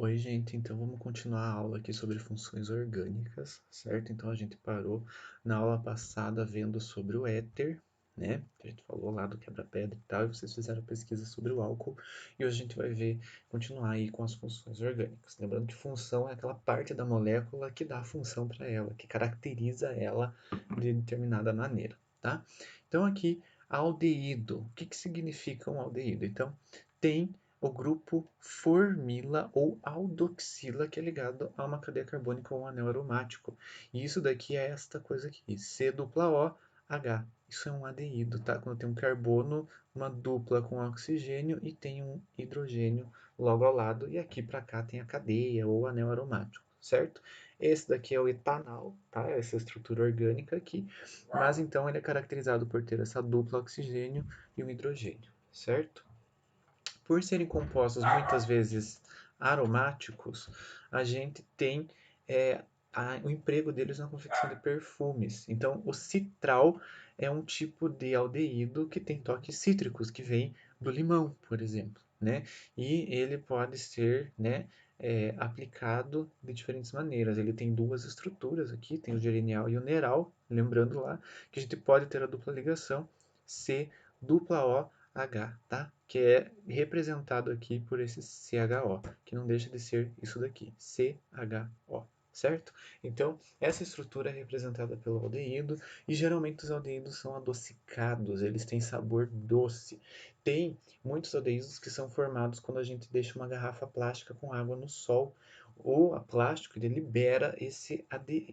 Oi, gente, então vamos continuar a aula aqui sobre funções orgânicas, certo? Então a gente parou na aula passada vendo sobre o éter, né? A gente falou lá do quebra-pedra e tal, e vocês fizeram pesquisa sobre o álcool, e hoje a gente vai ver, continuar aí com as funções orgânicas. Lembrando que função é aquela parte da molécula que dá a função para ela, que caracteriza ela de determinada maneira, tá? Então aqui, aldeído. O que que significa um aldeído? Então, tem o grupo formila ou aldoxila, que é ligado a uma cadeia carbônica ou um anel aromático. E isso daqui é esta coisa aqui, C-O-H. Isso é um aldeído, tá? Quando tem um carbono, uma dupla com oxigênio e tem um hidrogênio logo ao lado. E aqui para cá tem a cadeia ou anel aromático, certo? Esse daqui é o etanol, tá? Essa estrutura orgânica aqui. Mas então ele é caracterizado por ter essa dupla oxigênio e um hidrogênio, certo? Por serem compostos muitas vezes aromáticos, a gente tem o emprego deles na confecção de perfumes. Então, o citral é um tipo de aldeído que tem toques cítricos, que vem do limão, por exemplo, né? E ele pode ser, né, aplicado de diferentes maneiras. Ele tem duas estruturas aqui, tem o gerenial e o neral, lembrando lá que a gente pode ter a dupla ligação C dupla O H, tá? Que é representado aqui por esse CHO, que não deixa de ser isso daqui, CHO, certo? Então, essa estrutura é representada pelo aldeído e geralmente os aldeídos são adocicados, eles têm sabor doce. Tem muitos aldeídos que são formados quando a gente deixa uma garrafa plástica com água no sol. O plástico ele libera esse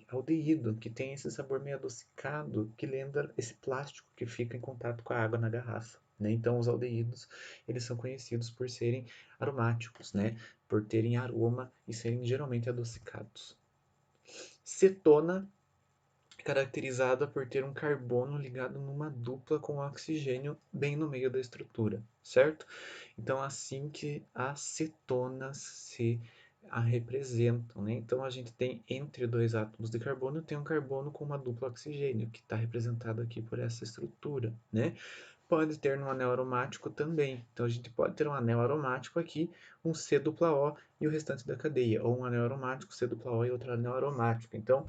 aldeído, que tem esse sabor meio adocicado, que lembra esse plástico que fica em contato com a água na garrafa. Né? Então, os aldeídos eles são conhecidos por serem aromáticos, né? Por terem aroma e serem geralmente adocicados. Cetona é caracterizada por ter um carbono ligado numa dupla com oxigênio bem no meio da estrutura, certo? Então, assim que as cetonas se a representam, né? Então, a gente tem entre dois átomos de carbono, tem um carbono com uma dupla oxigênio, que está representado aqui por essa estrutura, né? Pode ter no anel aromático também. Então, a gente pode ter um anel aromático aqui, um C dupla O e o restante da cadeia, ou um anel aromático, C dupla O e outro anel aromático. Então,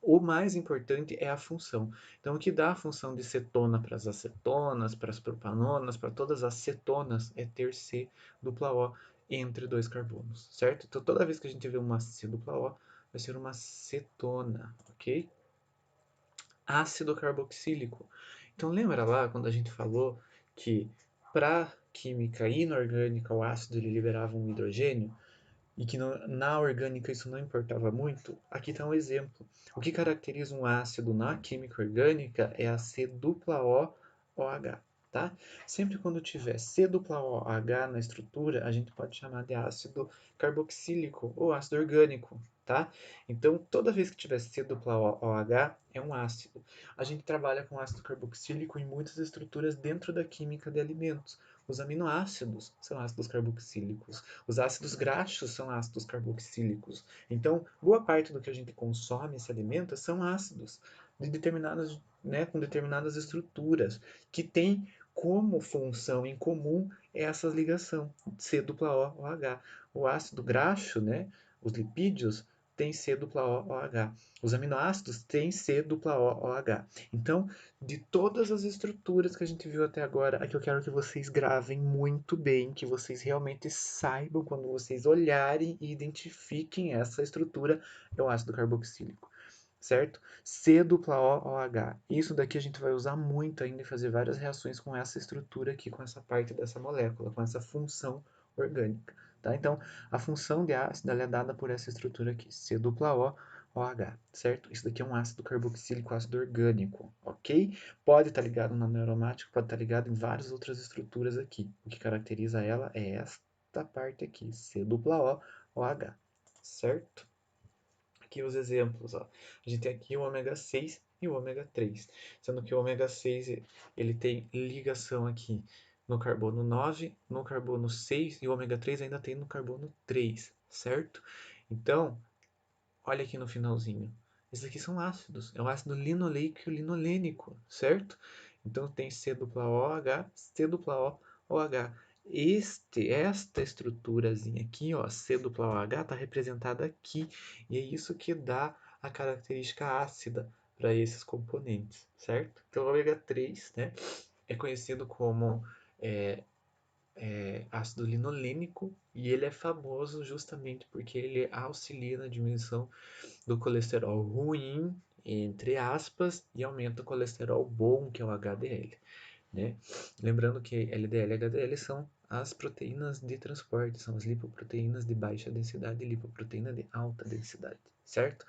o mais importante é a função. Então, o que dá a função de cetona para as acetonas, para as propanonas, para todas as cetonas, é ter C dupla O entre dois carbonos, certo? Então, toda vez que a gente vê uma C dupla O, vai ser uma cetona, ok? Ácido carboxílico. Então, lembra lá quando a gente falou que para química inorgânica o ácido ele liberava um hidrogênio? E que na orgânica isso não importava muito, aqui está um exemplo. O que caracteriza um ácido na química orgânica é a C dupla O OH, tá? Sempre quando tiver C dupla OH na estrutura, a gente pode chamar de ácido carboxílico ou ácido orgânico, tá? Então, toda vez que tiver C dupla OH, é um ácido. A gente trabalha com ácido carboxílico em muitas estruturas dentro da química de alimentos. Os aminoácidos são ácidos carboxílicos. Os ácidos graxos são ácidos carboxílicos. Então, boa parte do que a gente consome e se alimenta são ácidos de determinadas, né, com determinadas estruturas que têm como função em comum essa ligação C dupla O OH. O ácido graxo, né, os lipídios, tem C dupla O OH. Os aminoácidos têm C dupla O OH. Então, de todas as estruturas que a gente viu até agora, a que eu quero que vocês gravem muito bem, que vocês realmente saibam quando vocês olharem e identifiquem essa estrutura, é o ácido carboxílico, certo? C dupla O OH. Isso daqui a gente vai usar muito ainda e fazer várias reações com essa estrutura aqui, com essa parte dessa molécula, com essa função orgânica, tá? Então, a função de ácido é dada por essa estrutura aqui, C dupla O OH, certo? Isso daqui é um ácido carboxílico, ácido orgânico, ok? Pode estar ligado no aromático, pode estar ligado em várias outras estruturas aqui. O que caracteriza ela é esta parte aqui, C dupla O OH, certo? Aqui os exemplos, ó. A gente tem aqui o ômega 6 e o ômega 3, sendo que o ômega 6 ele tem ligação aqui no carbono 9, no carbono 6 e o ômega 3 ainda tem no carbono 3, certo? Então, olha aqui no finalzinho. Esses aqui são ácidos. É o ácido linoleico e o linolênico, certo? Então tem C dupla OH, C dupla O, OH. esta estruturazinha aqui, ó, C-OH, está representada aqui, e é isso que dá a característica ácida para esses componentes, certo? Então, o ômega 3, né, é conhecido como ácido linolênico, e ele é famoso justamente porque ele auxilia na diminuição do colesterol ruim, entre aspas, e aumenta o colesterol bom, que é o HDL, né? Lembrando que LDL e HDL são as proteínas de transporte, são as lipoproteínas de baixa densidade e lipoproteína de alta densidade, certo?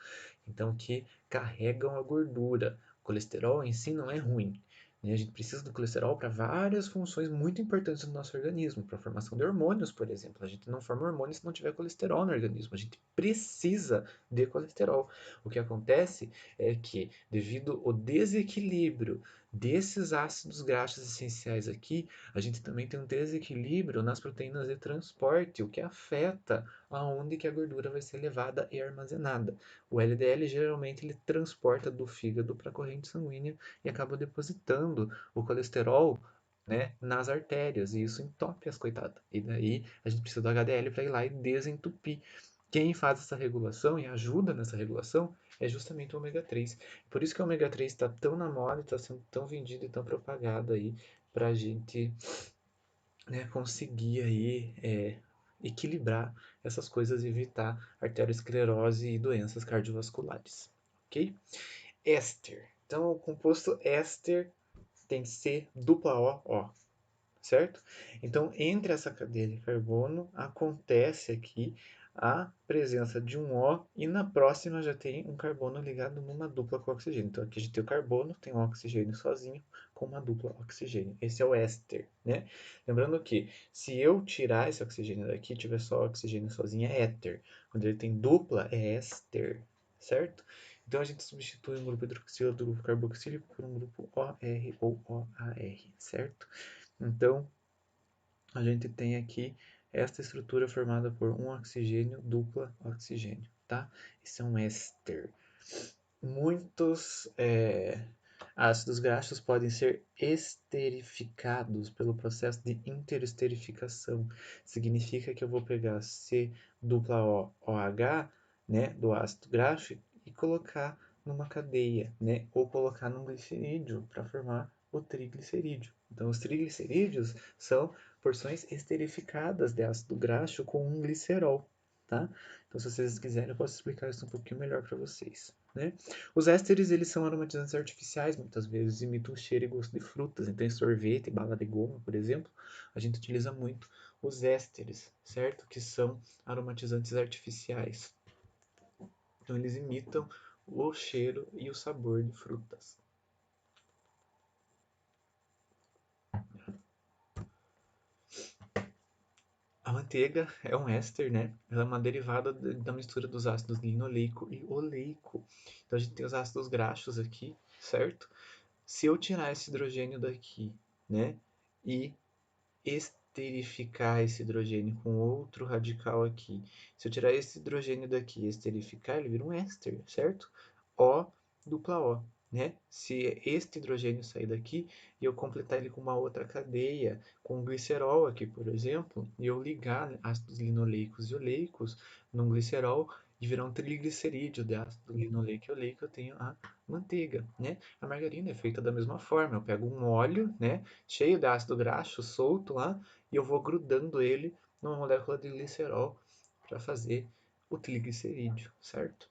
Então, que carregam a gordura. O colesterol em si não é ruim, né? A gente precisa do colesterol para várias funções muito importantes do nosso organismo, para a formação de hormônios, por exemplo. A gente não forma hormônios se não tiver colesterol no organismo. A gente precisa de colesterol. O que acontece é que, devido ao desequilíbrio desses ácidos graxos essenciais aqui, a gente também tem um desequilíbrio nas proteínas de transporte, o que afeta aonde que a gordura vai ser levada e armazenada. O LDL geralmente ele transporta do fígado para a corrente sanguínea e acaba depositando o colesterol, né, nas artérias, e isso entope as coitadas. E daí a gente precisa do HDL para ir lá e desentupir. Quem faz essa regulação e ajuda nessa regulação é justamente o ômega 3. Por isso que o ômega 3 está tão na moda, está sendo tão vendido e tão propagado aí para a gente, né, conseguir aí equilibrar essas coisas e evitar arteriosclerose e doenças cardiovasculares, ok? Éster. Então, o composto éster tem C dupla O, certo? Então, entre essa cadeia de carbono, acontece aqui a presença de um O e na próxima já tem um carbono ligado numa dupla com oxigênio. Então, aqui a gente tem o carbono, tem um oxigênio sozinho com uma dupla oxigênio. Esse é o éster, né? Lembrando que se eu tirar esse oxigênio daqui, tiver só oxigênio sozinho, é éter. Quando ele tem dupla, é éster, certo? Então a gente substitui um grupo hidroxilo do grupo carboxílico por um grupo OR ou OAR, certo? Então, a gente tem aqui esta estrutura formada por um oxigênio, dupla oxigênio, tá? Esse é um éster. Muitos ácidos graxos podem ser esterificados pelo processo de interesterificação. Significa que eu vou pegar C dupla O, OH, né, do ácido graxo e colocar numa cadeia, né, ou colocar num glicerídeo para formar o triglicerídeo. Então, os triglicerídeos são porções esterificadas de ácido graxo com um glicerol, tá? Então, se vocês quiserem, eu posso explicar isso um pouquinho melhor para vocês, né? Os ésteres, eles são aromatizantes artificiais, muitas vezes imitam cheiro e gosto de frutas. Então, em sorvete, bala de goma, por exemplo, a gente utiliza muito os ésteres, certo? Que são aromatizantes artificiais. Então, eles imitam o cheiro e o sabor de frutas. A manteiga é um éster, né? Ela é uma derivada da mistura dos ácidos linoleico e oleico. Então, a gente tem os ácidos graxos aqui, certo? Se eu tirar esse hidrogênio daqui, né, e esterificar esse hidrogênio com outro radical aqui, se eu tirar esse hidrogênio daqui e esterificar, ele vira um éster, certo? O dupla O, né? Se este hidrogênio sair daqui e eu completar ele com uma outra cadeia, com glicerol aqui, por exemplo, e eu ligar ácidos linoleicos e oleicos num glicerol e virar um triglicerídeo de ácido linoleico e oleico, eu tenho a manteiga, né? A margarina é feita da mesma forma. Eu pego um óleo, né, cheio de ácido graxo solto lá e eu vou grudando ele numa molécula de glicerol para fazer o triglicerídeo, certo?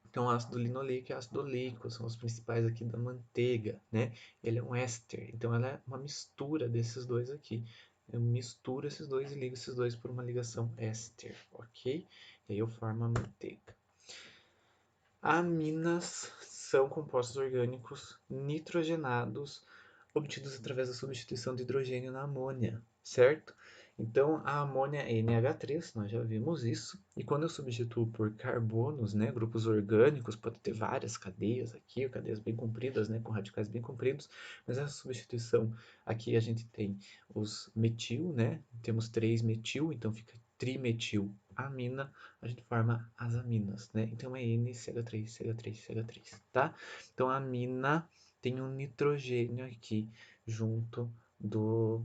Então, ácido linoleico e ácido oleico são os principais aqui da manteiga, né? Ele é um éster, então ela é uma mistura desses dois aqui. Eu misturo esses dois e ligo esses dois por uma ligação éster, ok? E aí eu formo a manteiga. Aminas são compostos orgânicos nitrogenados obtidos através da substituição de hidrogênio na amônia, certo? Então, a amônia é NH3, nós já vimos isso, e quando eu substituo por carbonos, né, grupos orgânicos, pode ter várias cadeias aqui, cadeias bem compridas, né, com radicais bem compridos, mas essa substituição aqui a gente tem os metil, né, temos 3 metil, então fica trimetil-amina, a gente forma as aminas, né, então é NCH3, CH3, CH3, tá? Então, a amina tem um nitrogênio aqui junto do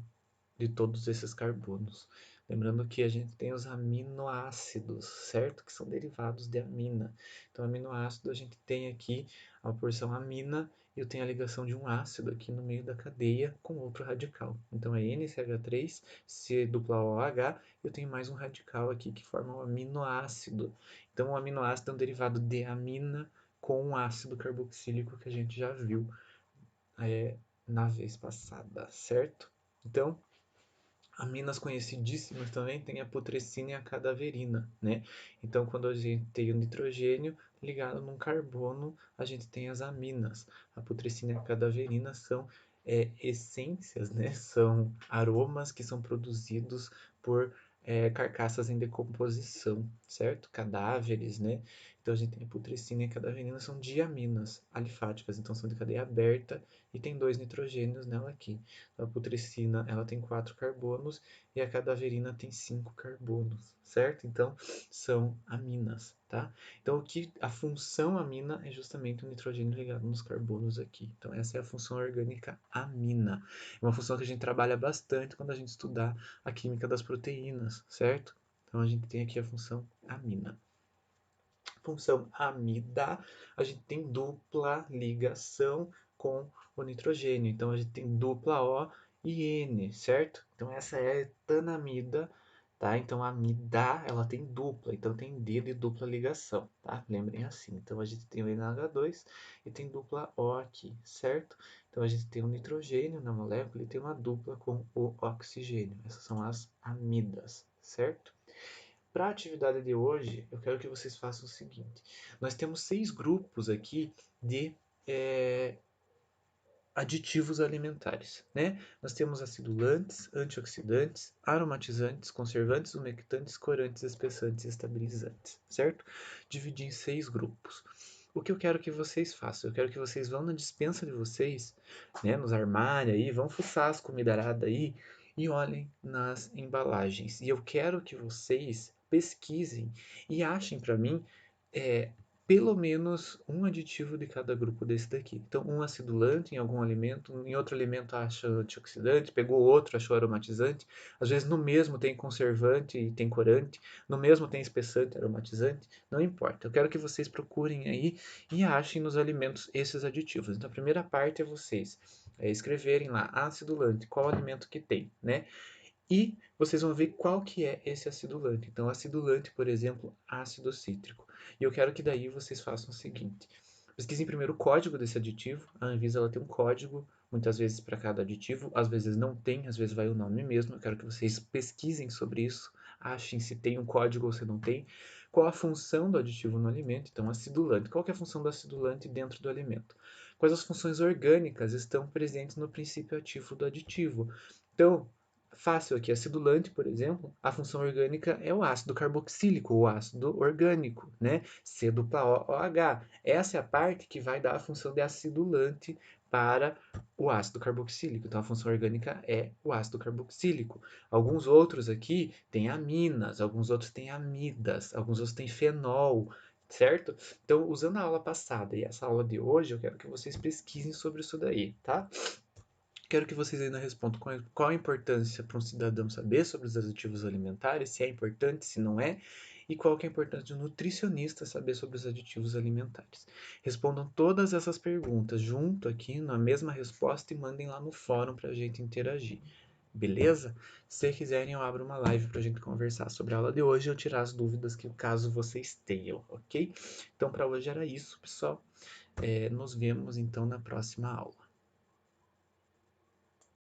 de todos esses carbonos. Lembrando que a gente tem os aminoácidos, certo? Que são derivados de amina. Então, aminoácido, a gente tem aqui a porção amina e eu tenho a ligação de um ácido aqui no meio da cadeia com outro radical. Então, é NCH3, C-OH, e eu tenho mais um radical aqui que forma um aminoácido. Então, o aminoácido é um derivado de amina com um ácido carboxílico que a gente já viu na vez passada, certo? Então, aminas conhecidíssimas também tem a putrescina e a cadaverina, né? Então, quando a gente tem o nitrogênio ligado num carbono, a gente tem as aminas. A putrescina e a cadaverina são essências, né? São aromas que são produzidos por carcaças em decomposição, certo? Cadáveres, né? Então, a gente tem a putrescina e a cadaverina são diaminas alifáticas, então são de cadeia aberta e tem 2 nitrogênios nela aqui. A putrescina ela tem 4 carbonos e a cadaverina tem 5 carbonos, certo? Então são aminas, tá? Então a função amina é justamente o nitrogênio ligado nos carbonos aqui. Então essa é a função orgânica amina. É uma função que a gente trabalha bastante quando a gente estudar a química das proteínas, certo? Então a gente tem aqui a função amina. Função amida, a gente tem dupla ligação com o nitrogênio. Então a gente tem dupla O e N, certo? Então essa é a etanamida, tá? Então a amida, ela tem dupla, então tem D de dupla ligação, tá? Lembrem assim. Então a gente tem o NH2 e tem dupla O aqui, certo? Então a gente tem o nitrogênio na molécula e tem uma dupla com o oxigênio. Essas são as amidas, certo? Para a atividade de hoje, eu quero que vocês façam o seguinte: nós temos 6 grupos aqui de aditivos alimentares, né? Nós temos acidulantes, antioxidantes, aromatizantes, conservantes, umectantes, corantes, espessantes e estabilizantes, certo? Dividi em 6 grupos. O que eu quero que vocês façam? Eu quero que vocês vão na despensa de vocês, né, nos armários aí, vão fuçar as comidaradas aí e olhem nas embalagens. E eu quero que vocês pesquisem e achem para mim é, pelo menos um aditivo de cada grupo desse daqui. Então, um acidulante em algum alimento, em outro alimento acha antioxidante, pegou outro, achou aromatizante. Às vezes no mesmo tem conservante e tem corante, no mesmo tem espessante, aromatizante, não importa. Eu quero que vocês procurem aí e achem nos alimentos esses aditivos. Então, a primeira parte é vocês escreverem lá acidulante, qual alimento que tem, né? E vocês vão ver qual que é esse acidulante. Então, acidulante, por exemplo, ácido cítrico. E eu quero que daí vocês façam o seguinte: pesquisem primeiro o código desse aditivo. A Anvisa ela tem um código, muitas vezes para cada aditivo, às vezes não tem, às vezes vai o nome mesmo. Eu quero que vocês pesquisem sobre isso, achem se tem um código ou se não tem. Qual a função do aditivo no alimento? Então, acidulante. Qual que é a função do acidulante dentro do alimento? Quais as funções orgânicas estão presentes no princípio ativo do aditivo? Então, fácil aqui, acidulante, por exemplo, a função orgânica é o ácido carboxílico, o ácido orgânico, né? C-OH. Essa é a parte que vai dar a função de acidulante para o ácido carboxílico. Então, a função orgânica é o ácido carboxílico. Alguns outros aqui têm aminas, alguns outros têm amidas, alguns outros têm fenol, certo? Então, usando a aula passada e essa aula de hoje, eu quero que vocês pesquisem sobre isso daí, tá? Quero que vocês ainda respondam qual a importância para um cidadão saber sobre os aditivos alimentares, se é importante, se não é, e qual que é a importância de um nutricionista saber sobre os aditivos alimentares. Respondam todas essas perguntas junto aqui na mesma resposta e mandem lá no fórum para a gente interagir. Beleza? Se quiserem, eu abro uma live para a gente conversar sobre a aula de hoje e eu tirar as dúvidas que caso vocês tenham, ok? Então, para hoje era isso, pessoal. Nos vemos então na próxima aula.